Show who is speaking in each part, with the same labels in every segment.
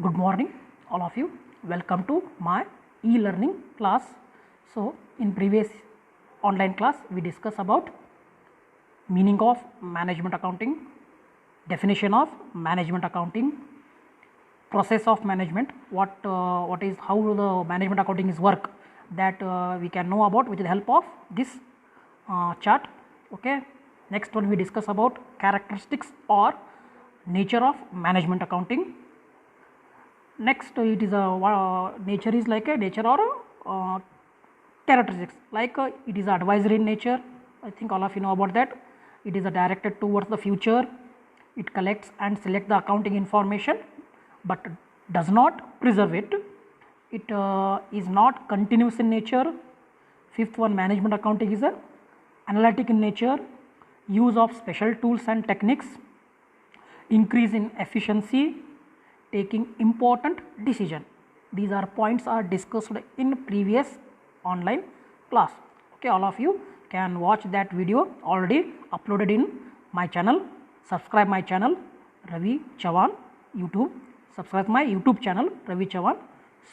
Speaker 1: Good morning, all of you. Welcome to my e-learning class. So, in previous online class, we discuss about meaning of management accounting, definition of management accounting, process of management, what is how the management accounting is work that we can know about with the help of this chart. Okay. Next one we discuss about characteristics or nature of management accounting. Next it is a nature is like a nature or characteristics like it is advisory in nature. I think all of you know about that. It is directed towards the future. It collects and select the accounting information but does not preserve it. It is not continuous in nature. Fifth one, management accounting is a analytic in nature, use of special tools and techniques, increase in efficiency, taking important decision. These are points are discussed in previous online class. Okay, all of you can watch that video already uploaded in my channel. Subscribe my channel Ravi Chavan YouTube. Subscribe my YouTube channel Ravi Chavan.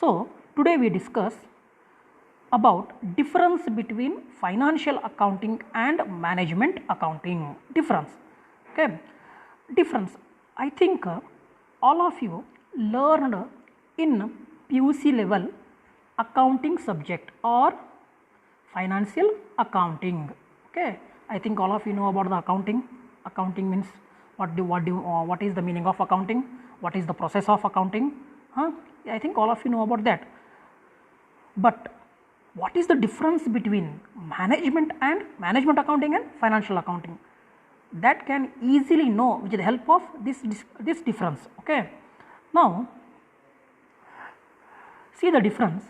Speaker 1: So today we discuss about difference between financial accounting and management accounting. Difference. Okay, difference. I think all of you learned in PUC level accounting subject or financial accounting. Okay, I think all of you know about the accounting. Accounting means what is the meaning of accounting? What is the process of accounting? I think all of you know about that. But what is the difference between management accounting and financial accounting? That can easily know with the help of this difference. Okay, now see the difference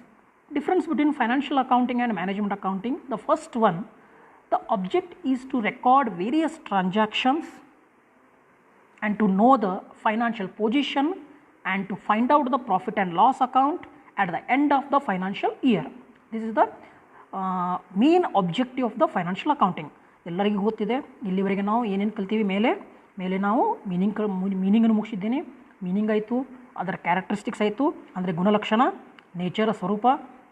Speaker 1: between financial accounting and management accounting. The first one, the object is to record various transactions and to know the financial position and to find out the profit and loss account at the end of the financial year. This is the main objective of the financial accounting. ಎಲ್ಲರಿಗೂ ಗೊತ್ತಿದೆ. ಇಲ್ಲಿವರೆಗೆ ನಾವು ಏನೇನು ಕಲ್ತೀವಿ ಮೇಲೆ ನಾವು ಮೀನಿಂಗನ್ನು ಮುಗಿಸಿದ್ದೇನೆ. Meaning ಆಯಿತು, ಅದರ characteristics ಆಯಿತು, ಅಂದರೆ ಗುಣಲಕ್ಷಣ, ನೇಚರ್, ಸ್ವರೂಪ,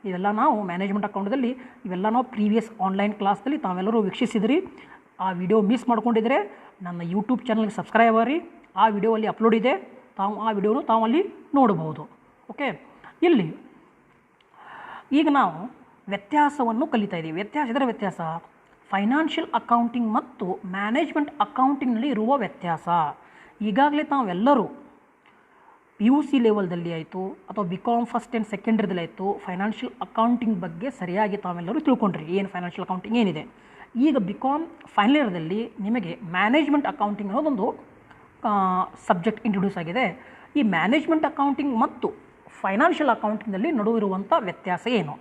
Speaker 1: ಇವೆಲ್ಲ ನಾವು ಮ್ಯಾನೇಜ್ಮೆಂಟ್ ಅಕೌಂಟದಲ್ಲಿ ಇವೆಲ್ಲ ನಾವು ಪ್ರೀವಿಯಸ್ ಆನ್ಲೈನ್ ಕ್ಲಾಸ್ದಲ್ಲಿ ತಾವೆಲ್ಲರೂ ವೀಕ್ಷಿಸಿದ್ರಿ. ಆ ವಿಡಿಯೋ ಮಿಸ್ ಮಾಡ್ಕೊಂಡಿದ್ದರೆ ನನ್ನ ಯೂಟ್ಯೂಬ್ ಚಾನಲ್ಗೆ ಸಬ್ಸ್ಕ್ರೈಬ್ ಆಗಿ, ಆ ವಿಡಿಯೋ ಅಲ್ಲಿ ಅಪ್ಲೋಡ್ ಇದೆ, ಆ ವಿಡಿಯೋನು ತಾವಲ್ಲಿ ನೋಡಬಹುದು. ಓಕೆ, ಇಲ್ಲಿ ಈಗ ನಾವು ವ್ಯತ್ಯಾಸವನ್ನು ಕಲಿತಾ ಇದ್ದೀವಿ. ಇದರ ವ್ಯತ್ಯಾಸ ಫೈನಾನ್ಷಿಯಲ್ ಅಕೌಂಟಿಂಗ್ ಮತ್ತು ಮ್ಯಾನೇಜ್ಮೆಂಟ್ ಅಕೌಂಟಿಂಗ್ನಲ್ಲಿ ಇರುವ ವ್ಯತ್ಯಾಸ. ಈಗಾಗಲೇ ತಾವೆಲ್ಲರೂ PUC ಲೆವೆಲ್ದಲ್ಲಿ ಆಯಿತು ಅಥವಾ BCom ಫಸ್ಟ್ ಆ್ಯಂಡ್ ಸೆಕೆಂಡ್ರಿದಲ್ಲಿ ಆಯಿತು ಫೈನಾನ್ಷಿಯಲ್ ಅಕೌಂಟಿಂಗ್ ಬಗ್ಗೆ ಸರಿಯಾಗಿ ತಾವೆಲ್ಲರೂ ತಿಳ್ಕೊಂಡ್ರಿ ಏನು ಫೈನಾನ್ಷಿಯಲ್ ಅಕೌಂಟಿಂಗ್ ಏನಿದೆ. ಈಗ BCom ಫೈನಲ್ ಇಯರ್ದಲ್ಲಿ ನಿಮಗೆ ಮ್ಯಾನೇಜ್ಮೆಂಟ್ ಅಕೌಂಟಿಂಗ್ ಅನ್ನೋದೊಂದು ಸಬ್ಜೆಕ್ಟ್ ಇಂಟ್ರೊಡ್ಯೂಸ್ ಆಗಿದೆ. ಈ ಮ್ಯಾನೇಜ್ಮೆಂಟ್ ಅಕೌಂಟಿಂಗ್ ಮತ್ತು ಫೈನಾನ್ಷಿಯಲ್ ಅಕೌಂಟಿಂಗ್ನಲ್ಲಿ ನಡುವಿರುವಂಥ ವ್ಯತ್ಯಾಸ ಏನು,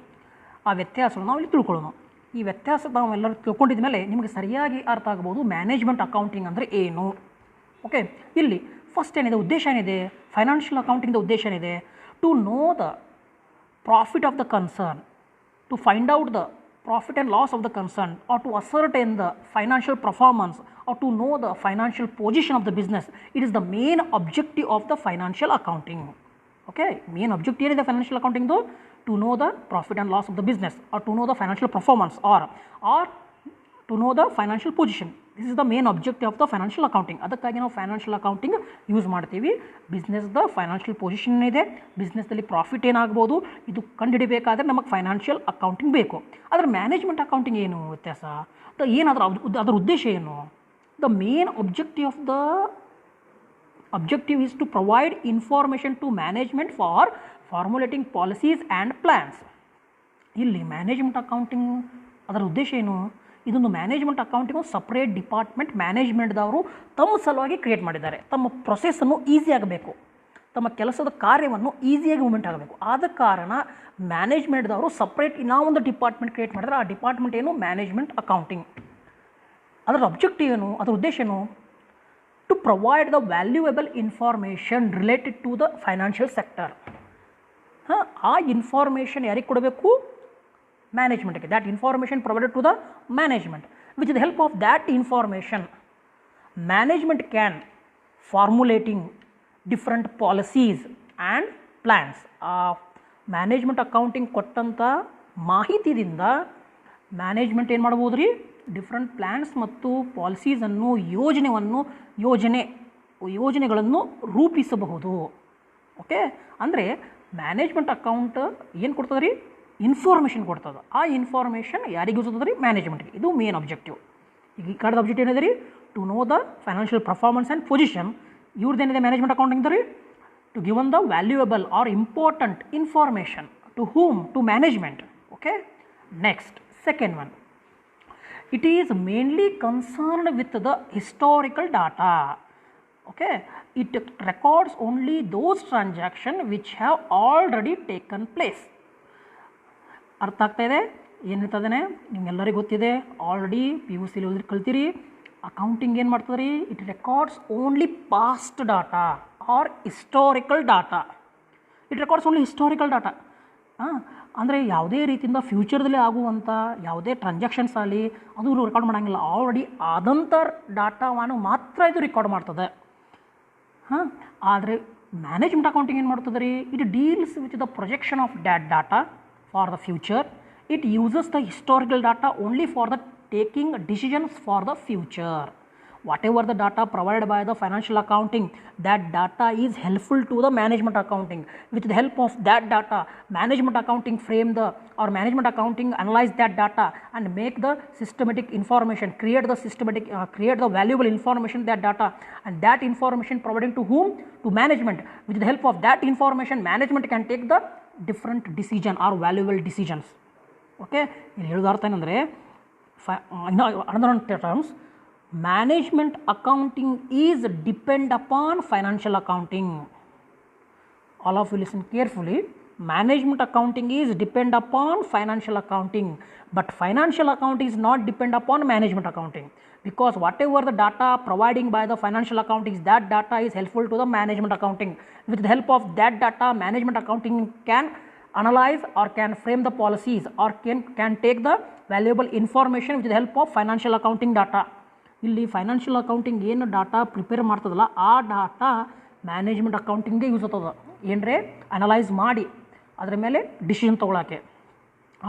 Speaker 1: ಆ ವ್ಯತ್ಯಾಸವನ್ನು ನಾವು ಇಲ್ಲಿ ತಿಳ್ಕೊಳ್ಳೋಣ. ಈ ವ್ಯತ್ಯಾಸ ನಾವೆಲ್ಲರೂ ತಿಳ್ಕೊಂಡಿದ ಮೇಲೆ ನಿಮಗೆ ಸರಿಯಾಗಿ ಅರ್ಥ ಆಗ್ಬೋದು ಮ್ಯಾನೇಜ್ಮೆಂಟ್ ಅಕೌಂಟಿಂಗ್ ಅಂದರೆ ಏನು. ಓಕೆ, ಇಲ್ಲಿ ಫಸ್ಟ್ ಏನಿದೆ, ಉದ್ದೇಶ ಏನಿದೆ, ಫೈನಾನ್ಷಿಯಲ್ ಅಕೌಂಟಿಂಗ್ದ ಉದ್ದೇಶ ಏನಿದೆ, to know the profit of the concern, to find out the profit and loss of the concern, or to ascertain the financial performance, or to know the financial position of the business. It is the main objective of the financial accounting. Okay, main objective is the financial accounting though, to know the profit and loss of the business, or to know the financial performance, or to know the financial position. This is the main objective of the financial accounting. ಅದಕ್ಕಾಗಿ ನಾವು financial accounting use ಮಾಡ್ತೀವಿ. ಬಿಸ್ನೆಸ್ದ financial position ಇದೆ, ಬಿಸ್ನೆಸ್ದಲ್ಲಿ profit ಏನಾಗ್ಬೋದು ಇದು ಕಂಡುಹಿಡಿಬೇಕಾದ್ರೆ ನಮಗೆ financial accounting ಬೇಕು. ಆದರೆ management accounting ಏನು ವ್ಯತ್ಯಾಸ, ಅದರ ಉದ್ದೇಶ ಏನು? The main objective is to provide information to management for formulating policies and plans. ಇಲ್ಲಿ ಮ್ಯಾನೇಜ್ಮೆಂಟ್ ಅಕೌಂಟಿಂಗ್ ಅದರ ಉದ್ದೇಶ ಏನು? ಇದೊಂದು ಮ್ಯಾನೇಜ್ಮೆಂಟ್ ಅಕೌಂಟಿಂಗ್ ಸಪ್ರೇಟ್ ಡಿಪಾರ್ಟ್ಮೆಂಟ್ ಮ್ಯಾನೇಜ್ಮೆಂಟ್ದವರು ತಮ್ಮ ಸಲುವಾಗಿ ಕ್ರಿಯೇಟ್ ಮಾಡಿದ್ದಾರೆ. ತಮ್ಮ ಪ್ರೊಸೆಸ್ಸನ್ನು ಈಸಿ ಆಗಬೇಕು, ತಮ್ಮ ಕೆಲಸದ ಕಾರ್ಯವನ್ನು ಈಸಿಯಾಗಿ ಮೂವ್ಮೆಂಟ್ ಆಗಬೇಕು. ಆದ ಕಾರಣ ಮ್ಯಾನೇಜ್ಮೆಂಟ್ದವರು ಸಪ್ರೇಟ್ ಒಂದು ಡಿಪಾರ್ಟ್ಮೆಂಟ್ ಕ್ರಿಯೇಟ್ ಮಾಡಿದರೆ ಆ ಡಿಪಾರ್ಟ್ಮೆಂಟ್ ಏನು? Management accounting. ಅದರ ಅಬ್ಜೆಕ್ಟಿವ್ ಏನು, ಅದರ ಉದ್ದೇಶ ಏನು? To provide the valuable information related to the financial sector. ಆ ಇನ್ಫಾರ್ಮೇಷನ್ ಯಾರಿಗೆ ಕೊಡಬೇಕು? ಮ್ಯಾನೇಜ್ಮೆಂಟ್ಗೆ. That information provided to the management. With the help of that information management can formulating different policies and plans. ಆ management accounting ಕೊಟ್ಟಂಥ ಮಾಹಿತಿಯಿಂದ management ಏನು ಮಾಡ್ಬೋದು ರೀ, ಡಿಫ್ರೆಂಟ್ ಪ್ಲ್ಯಾನ್ಸ್ ಮತ್ತು ಪಾಲಿಸೀಸನ್ನು ಯೋಜನೆಗಳನ್ನು ರೂಪಿಸಬಹುದು. ಓಕೆ, ಅಂದರೆ ಮ್ಯಾನೇಜ್ಮೆಂಟ್ ಅಕೌಂಟ್ ಏನು ಕೊಡ್ತದೆ ರೀ, ಇನ್ಫಾರ್ಮೇಷನ್ ಕೊಡ್ತದೆ. ಆ ಇನ್ಫಾರ್ಮೇಷನ್ ಯಾರಿಗೆ ಯೂಸ್ ಆಗ್ತದೆ ರೀ, ಮ್ಯಾನೇಜ್ಮೆಂಟ್ಗೆ. ಇದು ಮೇನ್ ಅಬ್ಜೆಕ್ಟಿವ್. ಈಗ ಈ ಕಡೆದ ಅಬ್ಜೆಕ್ಟಿವ್ ಏನಿದೆ ರೀ, to know the financial performance and position. ಇವ್ರದ್ದೇನಿದೆ ಮ್ಯಾನೇಜ್ಮೆಂಟ್ ಅಕೌಂಟಿಂಗ್ ರೀ, to given the valuable or important information to whom, to management. Okay, next second one, it is mainly concerned with the historical data. Okay, it records only those transactions which have already taken place. ಅರ್ಥ ಆಗ್ತಾ ಇದೆ ಏನಿರ್ತದೆ, ನಿಮ್ಗೆಲ್ಲರಿಗೂ ಗೊತ್ತಿದೆ, already PUC ಕಲ್ತಿರಿ. Accounting ಏನು ಮಾಡ್ತದೆ ರೀ, it records only past data or historical data. It records only historical data. ಅಂದರೆ ಯಾವುದೇ ರೀತಿಯಿಂದ ಫ್ಯೂಚರ್ದಲ್ಲಿ ಆಗುವಂಥ ಯಾವುದೇ ಟ್ರಾನ್ಸಾಕ್ಷನ್ಸ್ ಆಗಲಿ ಅದು ರೆಕಾರ್ಡ್ ಮಾಡೋಂಗಿಲ್ಲ. ಆಲ್ರೆಡಿ ಆದಂಥ ಡಾಟಾವನ್ನು ಮಾತ್ರ ಇದು ರೆಕಾರ್ಡ್ ಮಾಡ್ತದೆ. ಆದರೆ ಮ್ಯಾನೇಜ್ಮೆಂಟ್ ಅಕೌಂಟಿಂಗ್ ಏನು ಮಾಡ್ತದೆ ರೀ, it deals with the projection of that data for the future. It uses the historical data only for the taking decisions for the future. Whatever the data provided by the financial accounting, that data is helpful to the management accounting. With the help of that data, management accounting management accounting analyze that data and make the systematic information, create the valuable information, that data, and that information providing to whom, to management. With the help of that information, management can take the different decision or valuable decisions. Okay, ಇಲ್ಲಿ ಹೇಳೋದು ಅರ್ಥ ಏನಂದರೆ, another terms, management accounting is depend upon financial accounting. All of you listen carefully. Management accounting is depend upon financial accounting, but financial accounting is not depend upon management accounting, because whatever the data providing by the financial accounting, that data is helpful to the management accounting. With the help of that data, management accounting can analyze or can frame the policies or can take the valuable information with the help of financial accounting data. ಇಲ್ಲಿ financial accounting ಏನು data prepare ಮಾಡ್ತದಲ್ಲ ಆ data management ಅಕೌಂಟಿಂಗ್ಗೆ use ಆಗ್ತದೆ, ಏನರೇ analyse ಮಾಡಿ ಅದರ ಮೇಲೆ decision ತೊಗೊಳಕ್ಕೆ.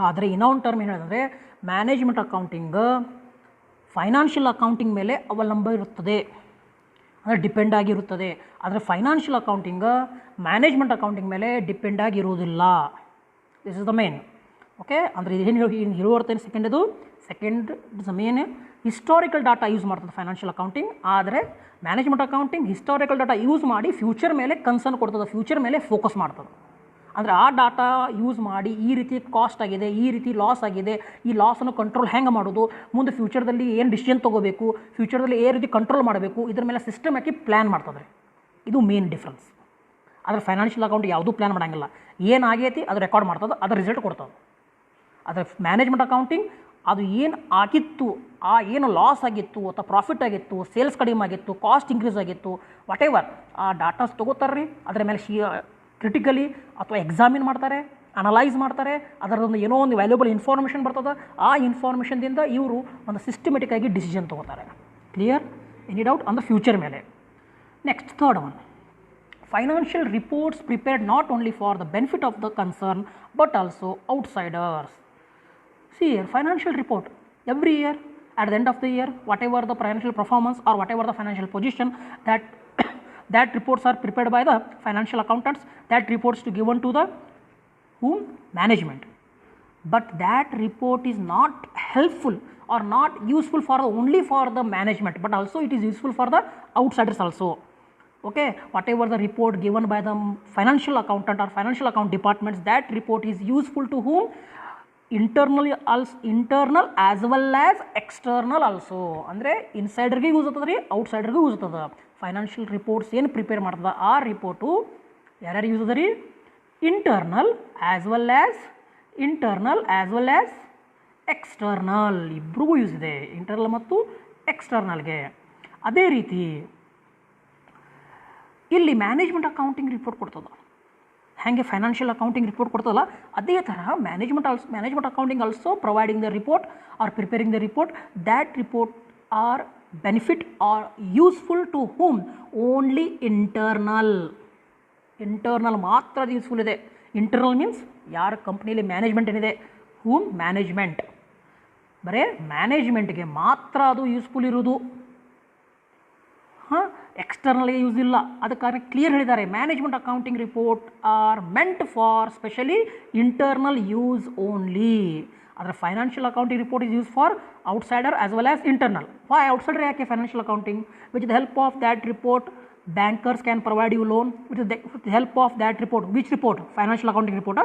Speaker 1: ಆದರೆ ಇನ್ನೊಂದು ಟರ್ಮ್ ಏನು ಹೇಳಿದ್ರೆ, ಮ್ಯಾನೇಜ್ಮೆಂಟ್ ಅಕೌಂಟಿಂಗ್ ಫೈನಾನ್ಷಿಯಲ್ ಅಕೌಂಟಿಂಗ್ ಮೇಲೆ ಅವಲಂಬ ಇರುತ್ತದೆ, ಅಂದರೆ ಡಿಪೆಂಡ್ ಆಗಿರುತ್ತದೆ. ಆದರೆ ಫೈನಾನ್ಷಿಯಲ್ ಅಕೌಂಟಿಂಗ್ ಮ್ಯಾನೇಜ್ಮೆಂಟ್ ಅಕೌಂಟಿಂಗ್ ಮೇಲೆ ಡಿಪೆಂಡ್ ಆಗಿರುವುದಿಲ್ಲ. This is the main. Okay, ಅಂದರೆ ಏನು ಹೇಳುವರ್ತೇನೆ second is the main. Historical data use ಮಾಡ್ತದೆ ಫೈನಾನ್ಷಿಯಲ್ ಅಕೌಂಟಿಂಗ್, ಆದರೆ management accounting historical data use ಮಾಡಿ ಫ್ಯೂಚರ್ ಮೇಲೆ ಕನ್ಸರ್ನ್ ಕೊಡ್ತದೆ, ಫ್ಯೂಚರ್ ಮೇಲೆ ಫೋಕಸ್ ಮಾಡ್ತದೆ. ಅಂದರೆ ಆ ಡಾಟಾ ಯೂಸ್ ಮಾಡಿ ಈ ರೀತಿ ಕಾಸ್ಟ್ ಆಗಿದೆ, ಈ ರೀತಿ ಲಾಸ್ ಆಗಿದೆ, ಈ ಲಾಸನ್ನು ಕಂಟ್ರೋಲ್ ಹೆಂಗೆ ಮಾಡೋದು, ಮುಂದೆ ಫ್ಯೂಚರ್ದಲ್ಲಿ ಏನು ಡಿಸಿಷನ್ ತೊಗೋಬೇಕು, ಫ್ಯೂಚರ್ದಲ್ಲಿ ಏ ರೀತಿ ಕಂಟ್ರೋಲ್ ಮಾಡಬೇಕು, ಇದ್ರ ಮೇಲೆ ಸಿಸ್ಟಮ್ ಹಾಕಿ ಪ್ಲ್ಯಾನ್ ಮಾಡ್ತದೆ. ಇದು ಮೇನ್ ಡಿಫ್ರೆನ್ಸ್. ಆದರೆ ಫೈನಾನ್ಷಿಯಲ್ ಅಕೌಂಟ್ ಯಾವುದೂ ಪ್ಲ್ಯಾನ್ ಮಾಡೋಂಗಿಲ್ಲ, ಏನಾಗೈತಿ ಅದು ರೆಕಾರ್ಡ್ ಮಾಡ್ತದೆ, ಅದರ ರಿಸಲ್ಟ್ ಕೊಡ್ತದೆ. ಆದರೆ ಮ್ಯಾನೇಜ್ಮೆಂಟ್ ಅಕೌಂಟಿಂಗ್ ಅದು ಏನು ಆಗಿತ್ತು, ಆ ಏನು ಲಾಸ್ ಆಗಿತ್ತು ಅಥವಾ ಪ್ರಾಫಿಟ್ ಆಗಿತ್ತು, ಸೇಲ್ಸ್ ಕಡಿಮೆ ಆಗಿತ್ತು, ಕಾಸ್ಟ್ ಇನ್ಕ್ರೀಸ್ ಆಗಿತ್ತು, ವಾಟ್ ಎವರ್ ಆ ಡಾಟಾಸ್ ತೊಗೋತಾರೆ ರೀ, ಅದರ ಮೇಲೆ ಕ್ರಿಟಿಕಲಿ ಅಥವಾ ಎಕ್ಸಾಮಿನ್ ಮಾಡ್ತಾರೆ, ಅನಲೈಸ್ ಮಾಡ್ತಾರೆ, ಅದರದೊಂದು ಏನೋ ಒಂದು ವ್ಯಾಲ್ಯೂಬಲ್ ಇನ್ಫಾರ್ಮೇಷನ್ ಬರ್ತದೆ. ಆ ಇನ್ಫಾರ್ಮೇಷನ್ದಿಂದ ಇವರು ಒಂದು ಸಿಸ್ಟಮೆಟಿಕ್ ಆಗಿ ಡಿಸಿಷನ್ ತೊಗೋತಾರೆ. Clear? Any doubt on the future ಮೇಲೆ? Next third one, financial reports prepared not only for the benefit of the concern but also outsiders. See here, financial report every year, at the end of the year, whatever the financial performance or whatever the financial position, that reports are prepared by the financial accountants, that reports to given to the whom? Management. But that report is not helpful or not useful for only for the management, but also it is useful for the outsiders also. Okay, whatever the report given by the financial accountant or financial account departments, that report is useful to whom? Internal as well as external also. ಅಂದರೆ ಇನ್ಸೈಡರ್ಗೆ use ಆಗ್ತದೆ ರೀ, ಔಟ್ಸೈಡರ್ಗೂ use ಆಗ್ತದೆ. Financial reports ಏನು prepare ಮಾಡ್ತದೆ ಆ report ಯಾರ್ಯಾರು use ಅದ ರೀ? Internal as well as external, ಇಬ್ಬರಿಗೂ ಯೂಸ್ ಇದೆ, ಇಂಟರ್ನಲ್ ಮತ್ತು ಎಕ್ಸ್ಟರ್ನಲ್ಗೆ. ಅದೇ ರೀತಿ ಇಲ್ಲಿ ಮ್ಯಾನೇಜ್ಮೆಂಟ್ ಅಕೌಂಟಿಂಗ್ ರಿಪೋರ್ಟ್ ಕೊಡ್ತದೆ. ಹಾಗೆ ಫೈನಾನ್ಷಿಯಲ್ ಅಕೌಂಟಿಂಗ್ ರಿಪೋರ್ಟ್ ಕೊಡ್ತದಲ್ಲ, ಅದೇ ಥರ management accounting also providing the report or preparing the report. That report are benefit or useful to whom? Only internal. Internal ಮಾತ್ರ ಅದು ಯೂಸ್ಫುಲ್ ಇದೆ. ಇಂಟರ್ನಲ್ ಮೀನ್ಸ್ ಯಾರ ಕಂಪ್ನಿಯಲ್ಲಿ ಮ್ಯಾನೇಜ್ಮೆಂಟ್ ಏನಿದೆ, ಹೂಮ್ ಮ್ಯಾನೇಜ್ಮೆಂಟ್, ಬರೀ ಮ್ಯಾನೇಜ್ಮೆಂಟ್ಗೆ ಮಾತ್ರ ಅದು ಯೂಸ್ಫುಲ್ ಇರೋದು. ಎಕ್ಸ್ಟರ್ನಲ್ಗೆ ಯೂಸ್ ಇಲ್ಲ. ಅದಕ್ಕಾಗಿ ಕ್ಲಿಯರ್ ಹೇಳಿದ್ದಾರೆ, management accounting report are meant for specially internal use only. ಆದರೆ financial accounting report is use for outsider as well as internal. Why outsider ಯಾಕೆ financial accounting? With the help of that report bankers can provide you loan. With the help of that report, which report? Financial accounting report.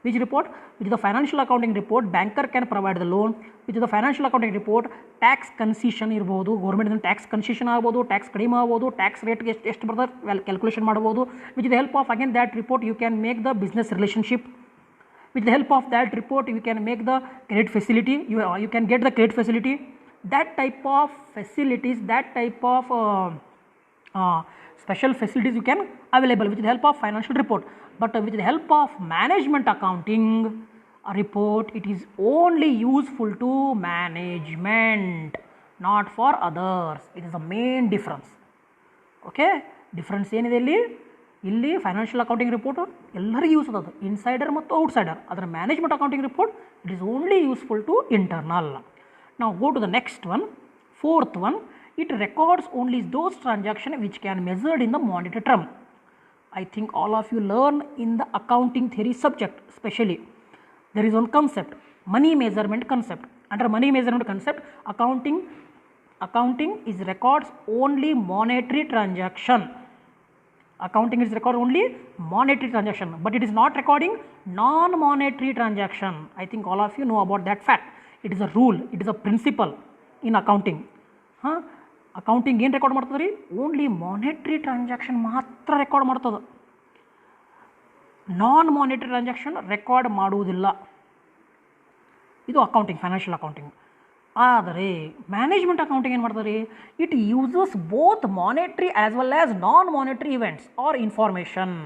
Speaker 1: Which report? With the financial accounting report, banker can provide the loan. With the financial accounting report, tax concession ಇರ್ಬೋದು, government tax concession ಆಗ್ಬೋದು, tax ಕಡಿಮೆ ಆಗ್ಬೋದು, tax ರೇಟ್ಗೆ ಎಷ್ಟು ಬರ್ತದೆ calculation ಮಾಡ್ಬೋದು. With the help of again that report you can make the business relationship. With the help of that report you can make the credit facility, you can get the credit facility. That type of facilities, that type of special facilities you can available with the help of financial report. But with the help of management accounting report, it is only useful to management, not for others. It is the main difference. Okay, difference ಏನಿದೆ ಇಲ್ಲಿ financial accounting report ಎಲ್ಲರಿಗೂ use ಅದು, insider ಮತ್ತು outsider. ಅದರ management accounting report it is only useful to internal. ನಾವು go to the next one, fourth one. It records only those transaction which can measured in the monetary term. I think all of you learn in the accounting theory subject, especially there is one concept, money measurement concept. Under money measurement concept, accounting is records only monetary transaction. Accounting is record only monetary transaction, but it is not recording non-monetary transaction. I think all of you know about that fact. It is a rule, it is a principle in accounting. Accounting ಏನು record ಮಾಡ್ತದೆ ರೀ? Only monetary transaction ಮಾತ್ರ record ಮಾಡ್ತದೆ, non monetary transaction record ಮಾಡುವುದಿಲ್ಲ. ಇದು accounting, financial accounting. ಆದರೆ management accounting ಏನು ಮಾಡ್ತಾರೆ? It uses both monetary as well as non monetary events or information.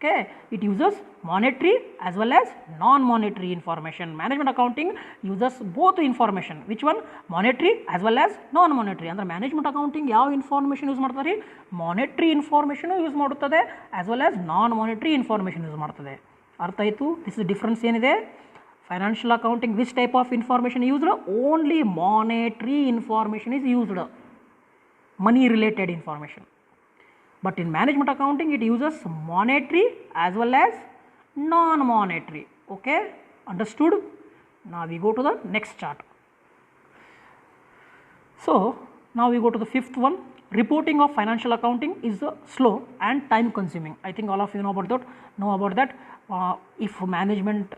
Speaker 1: Okay, it uses monetary as well as non-monetary information. Management accounting uses both information. Which one? Monetary as well as non-monetary. Andre management accounting ಯಾವ information use ಮಾಡ್ತಾರೆ? Monetary information use ಮಾಡುತ್ತದೆ as well as non-monetary information use ಮಾಡ್ತದೆ. ಅರ್ಥ ಆಯಿತು? This is difference ಏನಿದೆ. Financial accounting which type of information used? Only monetary information is used, money related information. But in management accounting it uses monetary as well as non-monetary. Okay, understood? Now we go to the next chart. So now we go to the fifth one. Reporting of financial accounting is slow and time consuming. I think all of you know about that. If management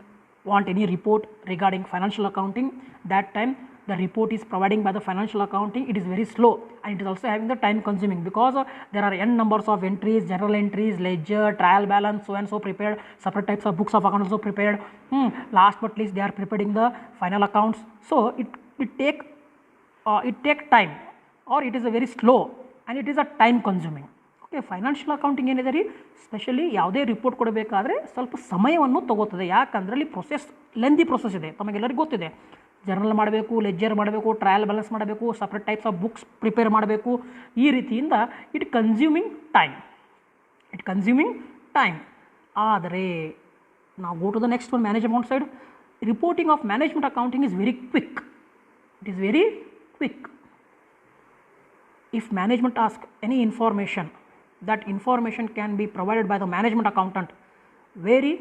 Speaker 1: want any report regarding financial accounting, that time the report is providing by the financial accounting, it is very slow, and it is also having the time consuming because there are n numbers of entries, journal entries, ledger, trial balance, so and so prepared, separate types of books of accounts also prepared. Last but least they are preparing the final accounts, so it take time, or it is a very slow and it is a time consuming. Okay, financial accounting ಏನಿದೆ ರೀ, specially ಯಾವುದೇ report ಕೊಡಬೇಕಾದ್ರೆ ಸ್ವಲ್ಪ ಸಮಯವನ್ನು ತಗೋತದೆ. ಯಾಕಂದ್ರೆ ಅಲ್ಲಿ process lengthy process ಇದೆ, ತಮಗೆಲ್ಲರಿಗೂ ಗೊತ್ತಿದೆ. ಜರ್ನಲ್ ಮಾಡಬೇಕು, ಲೆಜ್ಜರ್ ಮಾಡಬೇಕು, ಟ್ರಯಲ್ ಬ್ಯಾಲೆನ್ಸ್ ಮಾಡಬೇಕು, separate types of books prepare ಮಾಡಬೇಕು. ಈ ರೀತಿಯಿಂದ ಇಟ್ ಕನ್ಸ್ಯೂಮಿಂಗ್ ಟೈಮ್. ಆದರೆ ನಾವು go to the next one, management side. Reporting of management accounting is very quick. It is very quick. If management asks any information, that information can be provided by the management accountant very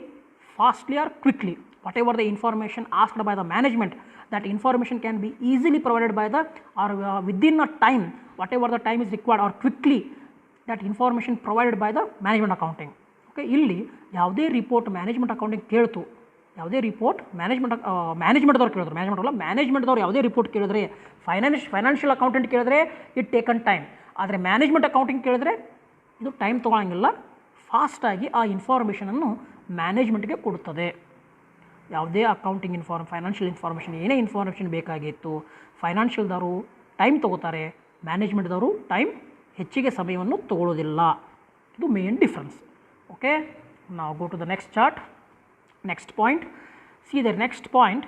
Speaker 1: fastly or quickly. Whatever the information asked by the management, that information can be easily provided by the or within a time, whatever the time is required, or quickly that information provided by the management accounting. Okay, ಇಲ್ಲಿ ಯಾವುದೇ report management accounting ಕೇಳ್ತು, ಯಾವುದೇ report ಮ್ಯಾನೇಜ್ಮೆಂಟ್ದವ್ರು ಕೇಳಿದ್ರು, ಮ್ಯಾನೇಜ್ಮೆಂಟ್ದವ್ರು ಯಾವುದೇ report ಕೇಳಿದ್ರೆ, financial accountant ಕೇಳಿದ್ರೆ it taken time. ಆದರೆ management accounting ಕೇಳಿದ್ರೆ ಇದು ಟೈಮ್ ತೊಗೊಳಂಗಿಲ್ಲ, ಫಾಸ್ಟಾಗಿ ಆ ಇನ್ಫಾರ್ಮೇಷನನ್ನು ಮ್ಯಾನೇಜ್ಮೆಂಟ್ಗೆ ಕೊಡುತ್ತದೆ. ಯಾವುದೇ ಅಕೌಂಟಿಂಗ್ ಫೈನಾನ್ಷಿಯಲ್ ಇನ್ಫಾರ್ಮೇಷನ್, ಏನೇ ಇನ್ಫಾರ್ಮೇಷನ್ ಬೇಕಾಗಿತ್ತು, ಫೈನಾನ್ಷಿಯಲ್ದವರು ಟೈಮ್ ತೊಗೋತಾರೆ, ಮ್ಯಾನೇಜ್ಮೆಂಟ್ದವರು ಟೈಮ್ ಹೆಚ್ಚಿಗೆ ಸಮಯವನ್ನು ತೊಗೊಳ್ಳೋದಿಲ್ಲ. ಇದು ಮೇನ್ ಡಿಫ್ರೆನ್ಸ್. ಓಕೆ, ನಾವು go to the next chart. Next point, see the next point.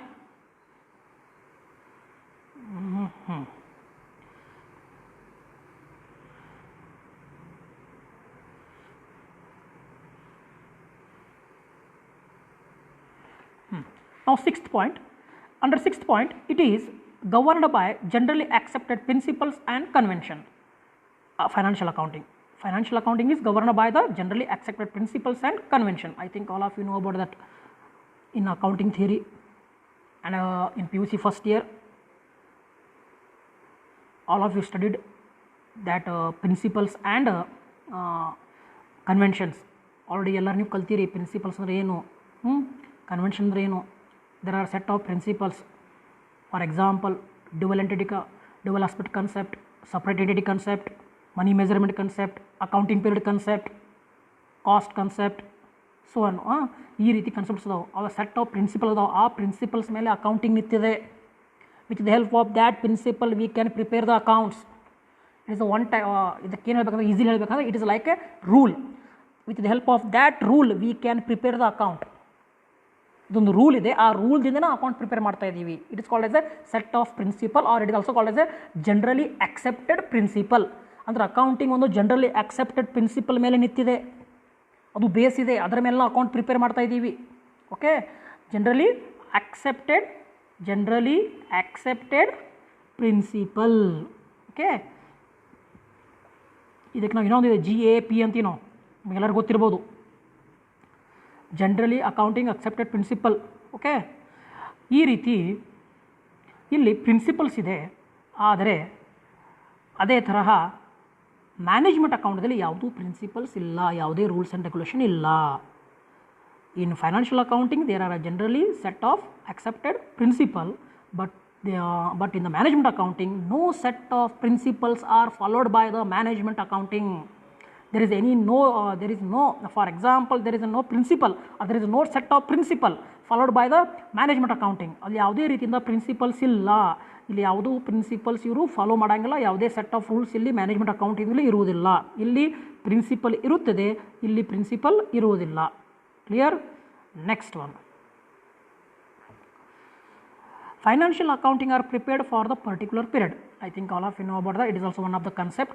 Speaker 1: Now sixth point, under sixth point, it is governed by generally accepted principles and convention. Financial accounting. Financial accounting is governed by the generally accepted principles and convention. I think all of you know about that in accounting theory and in PUC first year. All of you studied that principles and conventions. Already ಎಲ್ಲರೂ ನೀವು ಕಲ್ತೀರಿ principles ಅಂದರೆ ಏನು, convention ಅಂದರೆ ಏನು. There are set of principles. For example, dual aspect concept, separate entity concept, money measurement concept, accounting period concept, cost concept, so on. ಈ ರೀತಿ concepts ಅದಾವೆ. ಅವ ಸೆಟ್ ಆಫ್ ಪ್ರಿನ್ಸಿಪಲ್ ಅದಾವೆ. ಆ ಪ್ರಿನ್ಸಿಪಲ್ಸ್ ಮೇಲೆ ಅಕೌಂಟಿಂಗ್ ನಿಂತಿದೆ. With the help of that principle we can prepare the accounts. It is one tie ಇದಕ್ಕೆ ಏನು ಹೇಳಬೇಕಂದ್ರೆ ಈಸಿಲಿ ಹೇಳಬೇಕಂದ್ರೆ it is like a rule. With the help of that rule we can prepare the account. ಇದೊಂದು rule ಇದೆ, ಆ ರೂಲ್ದಿಂದ ನಾವು account prepare ಮಾಡ್ತಾ ಇದ್ದೀವಿ. It is called as a set of principle or it is also called as a generally accepted principle. ಅಂದರೆ accounting ಒಂದು generally accepted principal ಮೇಲೆ ನಿಂತಿದೆ, ಅದು ಬೇಸ್ ಇದೆ, ಅದರ ಮೇಲೆ ನಾವು ಅಕೌಂಟ್ ಪ್ರಿಪೇರ್ ಮಾಡ್ತಾ ಇದ್ದೀವಿ. Okay, generally accepted principle. Okay, ಇದಕ್ಕೆ ನಾವು ಇನ್ನೊಂದಿದೆ GAP ಅಂತೀವಿ ನಾವು, ನಿಮಗೆಲ್ಲರಿಗೂ ಗೊತ್ತಿರ್ಬೋದು. Generally accounting accepted principle. Okay, ಈ ರೀತಿ ಇಲ್ಲಿ ಪ್ರಿನ್ಸಿಪಲ್ಸ್ ಇದೆ. ಆದರೆ ಅದೇ ತರಹ ಮ್ಯಾನೇಜ್ಮೆಂಟ್ ಅಕೌಂಟ್ದಲ್ಲಿ ಯಾವುದೂ ಪ್ರಿನ್ಸಿಪಲ್ಸ್ ಇಲ್ಲ, ಯಾವುದೇ ರೂಲ್ಸ್ ಆ್ಯಂಡ್ ರೆಗ್ಯುಲೇಷನ್ ಇಲ್ಲ. In financial accounting there are generally set of accepted principle, but in the management accounting no set of principles are followed by the management accounting. There is no for example there is no principle or there is no set of principle followed by the management accounting. ಅಲ್ಲಿ ಯಾವುದೇ ರೀತಿಯಿಂದ principles ಇಲ್ಲ, ಇಲ್ಲಿ ಯಾವುದೂ principles ಇವರು follow ಮಾಡೋಂಗಿಲ್ಲ, ಯಾವುದೇ set of rules ಇಲ್ಲಿ ಮ್ಯಾನೇಜ್ಮೆಂಟ್ ಅಕೌಂಟಿಂಗಲ್ಲಿ ಇರುವುದಿಲ್ಲ. ಇಲ್ಲಿ ಪ್ರಿನ್ಸಿಪಲ್ ಇರುತ್ತದೆ, ಇಲ್ಲಿ ಪ್ರಿನ್ಸಿಪಲ್ ಇರುವುದಿಲ್ಲ. Clear? Next one, financial accounting are prepared for the particular period. I think all of you know about that. It is also one of the concept,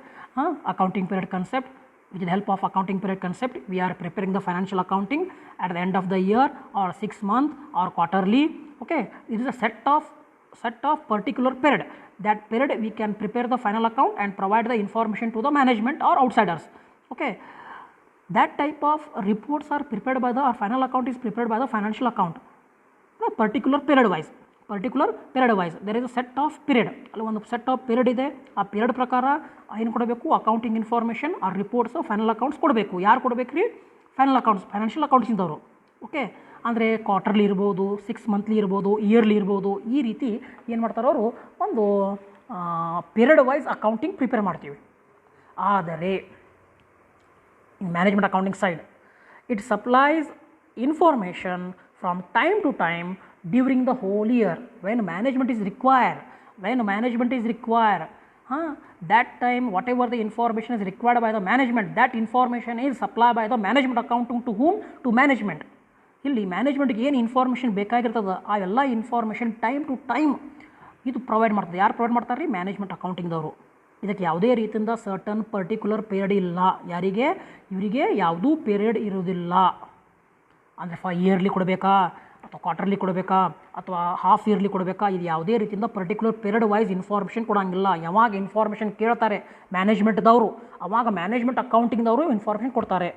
Speaker 1: accounting period concept. With the help of accounting period concept, we are preparing the financial accounting at the end of the year or 6 month or quarterly. Okay, it is a set of particular period. That period we can prepare the final account and provide the information to the management or outsiders. Okay, that type of reports are prepared by the, or final account is prepared by the financial account, the particular period wise. there is a set of period. ಅಲ್ಲಿ ಒಂದು set of period ಇದೆ. ಆ period ಪ್ರಕಾರ ಏನು ಕೊಡಬೇಕು? Accounting information ಆ reports final accounts ಕೊಡಬೇಕು. ಯಾರು ಕೊಡಬೇಕು ರೀ? ಫೈನಲ್ ಅಕೌಂಟ್ಸ್, ಫೈನಾನ್ಷಿಯಲ್ ಅಕೌಂಟ್ಸಿಂದವರು. ಓಕೆ, ಅಂದರೆ ಕ್ವಾರ್ಟರ್ಲಿ ಇರ್ಬೋದು, 6 ಮಂತ್ಲಿ ಇರ್ಬೋದು, ಇಯರ್ಲಿ ಇರ್ಬೋದು. ಈ ರೀತಿ ಏನು ಮಾಡ್ತಾರೆ ಅವರು? ಒಂದು ಪೀರಿಯಡ್ ವೈಸ್ ಅಕೌಂಟಿಂಗ್ ಪ್ರಿಪೇರ್ ಮಾಡ್ತೀವಿ. ಆದರೆ in management accounting side it supplies information from time to time during the whole year when management is required. That time whatever the information is required by the management, that information is supplied by the management accounting to whom? To management. ಇಲ್ಲಿ ಮ್ಯಾನೇಜ್ಮೆಂಟ್ಗೆ ಏನು information ಬೇಕಾಗಿರ್ತದೆ ಆ ಎಲ್ಲ information time to time ಇದು provide ಮಾಡ್ತದೆ. ಯಾರು provide ಮಾಡ್ತಾರೆ ರೀ? Management ಅಕೌಂಟಿಂಗ್ದವರು. ಇದಕ್ಕೆ ಯಾವುದೇ ರೀತಿಯಿಂದ ಸರ್ಟನ್ ಪರ್ಟಿಕ್ಯುಲರ್ ಪೀರಿಯಡ್ ಇಲ್ಲ. ಯಾರಿಗೆ? ಇವರಿಗೆ ಯಾವುದೂ ಪೀರಿಯಡ್ ಇರೋದಿಲ್ಲ. ಅಂದರೆ ಇಯರ್ಲಿ ಕೊಡಬೇಕಾ ಅಥವಾ ಕ್ವಾರ್ಟರ್ಲಿ ಕೊಡಬೇಕಾ ಅಥವಾ ಹಾಫ್ ಇಯರ್ಲಿ ಕೊಡಬೇಕಾ? ಇದು ಯಾವುದೇ ರೀತಿಯಿಂದ ಪರ್ಟಿಕ್ಯುಲರ್ ಪೀರಿಯಡ್ ವೈಸ್ ಇನ್ಫಾರ್ಮೇಷನ್ ಕೊಡೋಂಗಿಲ್ಲ. ಯಾವಾಗ ಇನ್ಫಾರ್ಮೇಷನ್ ಕೇಳ್ತಾರೆ ಮ್ಯಾನೇಜ್ಮೆಂಟ್ದವರು ಅವಾಗ ಮ್ಯಾನೇಜ್ಮೆಂಟ್ ಅಕೌಂಟಿಂಗ್ದವರು ಇನ್ಫಾರ್ಮೇಷನ್ ಕೊಡ್ತಾರೆ.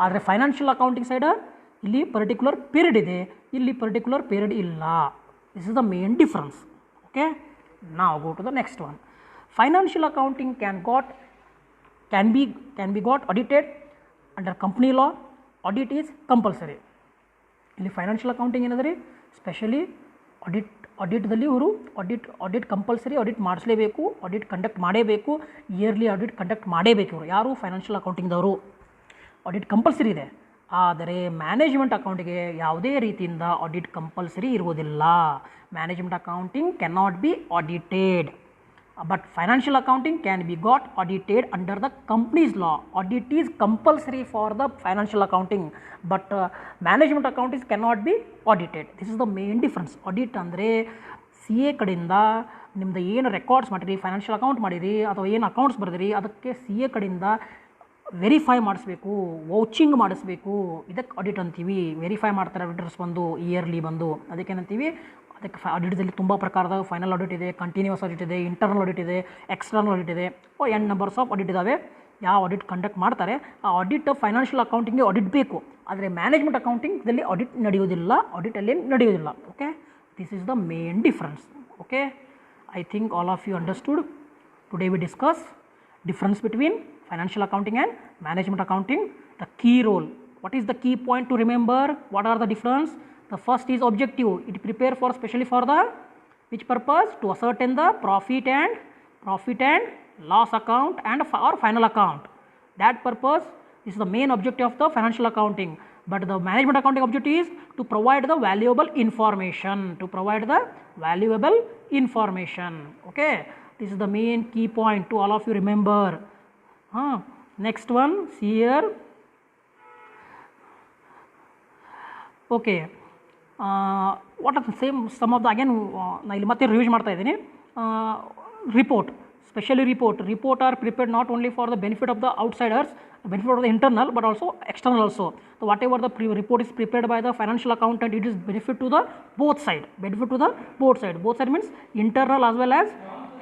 Speaker 1: ಆದರೆ ಫೈನಾನ್ಷಿಯಲ್ ಅಕೌಂಟಿಂಗ್ ಸೈಡ್ ಇಲ್ಲಿ ಪರ್ಟಿಕ್ಯುಲರ್ ಪೀರಿಯಡ್ ಇದೆ, ಇಲ್ಲಿ ಪರ್ಟಿಕ್ಯುಲರ್ ಪೀರಿಯಡ್ ಇಲ್ಲ. This is the main difference. Okay, ನಾವು go to the next one. Financial accounting can be got audited under company law. Audit is compulsory. ಇಲ್ಲಿ financial accounting ಏನದ ರೀ? Specially ಆಡಿಟ್ದಲ್ಲಿ ಇವರು ಆಡಿಟ್ ಕಂಪಲ್ಸರಿ ಆಡಿಟ್ ಮಾಡಿಸಲೇಬೇಕು, audit conduct ಮಾಡೇಬೇಕು, yearly audit conduct ಮಾಡೇಬೇಕು. ಇವರು ಯಾರು? ಫೈನಾನ್ಷಿಯಲ್ ಅಕೌಂಟಿಂಗ್ದವರು. ಆಡಿಟ್ ಕಂಪಲ್ಸರಿ ಇದೆ. ಆದರೆ ಮ್ಯಾನೇಜ್ಮೆಂಟ್ ಅಕೌಂಟಿಗೆ ಯಾವುದೇ ರೀತಿಯಿಂದ ಆಡಿಟ್ ಕಂಪಲ್ಸರಿ ಇರುವುದಿಲ್ಲ. Management accounting can not be audited, but financial accounting can be got audited under the company's law. Audit is compulsory for the financial accounting, but management accounting cannot be audited. This is the main difference. Audit ಅಂದರೆ CA ಕಡೆಯಿಂದ ನಿಮ್ಮದು ಏನು records ಮಾಡಿರಿ, financial account ಮಾಡಿರಿ ಅಥವಾ ಏನು accounts ಬರೆದಿರಿ, ಅದಕ್ಕೆ CA ಕಡೆಯಿಂದ ವೆರಿಫೈ ಮಾಡಿಸ್ಬೇಕು, ವೌಚಿಂಗ್ ಮಾಡಿಸ್ಬೇಕು, ಇದಕ್ಕೆ ಆಡಿಟ್ ಅಂತೀವಿ. ವೆರಿಫೈ ಮಾಡ್ತಾರೆ ಆಡಿಟರ್ಸ್ ಬಂದು ಇಯರ್ಲಿ ಬಂದು, ಅದಕ್ಕೇನಂತೀವಿ, ಅದಕ್ಕೆ ಆಡಿಟಲ್ಲಿ ತುಂಬ ಪ್ರಕಾರದ ಫೈನಲ್ ಆಡಿಟ್ ಇದೆ, ಕಂಟಿನ್ಯೂಸ್ ಆಡಿಟ್ ಇದೆ, ಇಂಟರ್ನಲ್ ಆಡಿಟ್ ಇದೆ, ಎಕ್ಸ್ಟರ್ನಲ್ ಆಡಿಟ್ ಇದೆ, ಎನ್ ನಂಬರ್ಸ್ ಆಫ್ ಆಡಿಟ್ ಇದ್ದಾವೆ. ಯಾವ ಆಡಿಟ್ ಕಂಡಕ್ಟ್ ಮಾಡ್ತಾರೆ ಆ ಆಡಿಟ್ ಫೈನಾನ್ಷಿಯಲ್ ಅಕೌಂಟಿಂಗ್ಗೆ ಆಡಿಟ್ ಬೇಕು, ಆದರೆ ಮ್ಯಾನೇಜ್ಮೆಂಟ್ ಅಕೌಂಟಿಂಗ್ದಲ್ಲಿ ಆಡಿಟ್ ನಡೆಯೋದಿಲ್ಲ, ಆಡಿಟಲ್ಲಿ ನಡೆಯೋದಿಲ್ಲ. Okay, this is the main difference. Okay, I think all of you understood. Today we discuss difference between financial accounting and management accounting, the key role. What is the key point to remember? What are the difference? The first is objective. It prepare for specially for the which purpose? To ascertain the profit and loss account and for final account. That purpose is the main objective of the financial accounting. But the management accounting objective is to provide the valuable information. Okay, this is the main key point to all of you remember. Next one, see here. Okay, what are the same some of the again ನಾನು ಇಲ್ಲಿ ಮತ್ತೆ reviews ಮಾಡ್ತಾ ಇದ್ದೀನಿ. Report, specially report are prepared not only for the benefit of the outsiders, benefit of the internal but also external also. So whatever the report is prepared by the financial accountant, it is benefit to the both side means internal as well as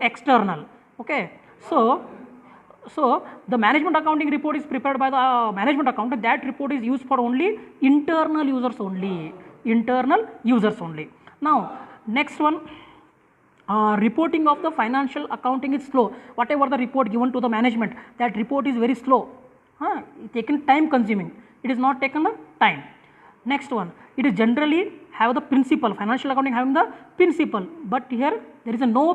Speaker 1: external. Okay, so the management accounting report is prepared by the management accountant. That report is used for only internal users only. Now next one, reporting of the financial accounting is slow. Whatever the report given to the management, that report is very slow, taken time consuming. It is not taken the time. Next one, it is generally have the principle, financial accounting having the principle, but here there is a no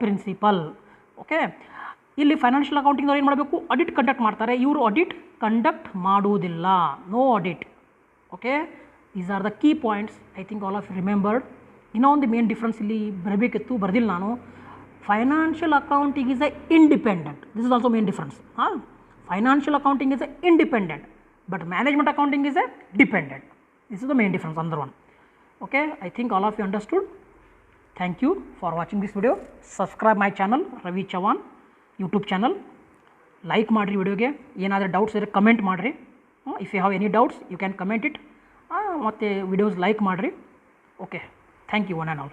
Speaker 1: principle. Okay, ಇಲ್ಲಿ financial accounting ಏನು ಮಾಡಬೇಕು, audit conduct ಮಾಡ್ತಾರೆ, ಇವರು audit conduct ಮಾಡುವುದಿಲ್ಲ, no audit. Okay, these are the key points. I think all of you remembered. ಇನ್ನೊಂದು main difference ಇಲ್ಲಿ ಬರಬೇಕಿತ್ತು, ಬರ್ದಿಲ್ಲ ನಾನು. Financial accounting is a independent. This is also main difference. Financial accounting is a independent, but management accounting is a dependent. This is the main difference, another one. Okay, I think all of you understood. Thank you for watching this video. Subscribe my channel, Ravi Chavan YouTube channel. Like madri video ge, yenadre doubts idre comment madri. If you have any doubts you can comment it. Matte videos like madri. Okay, thank you one and all.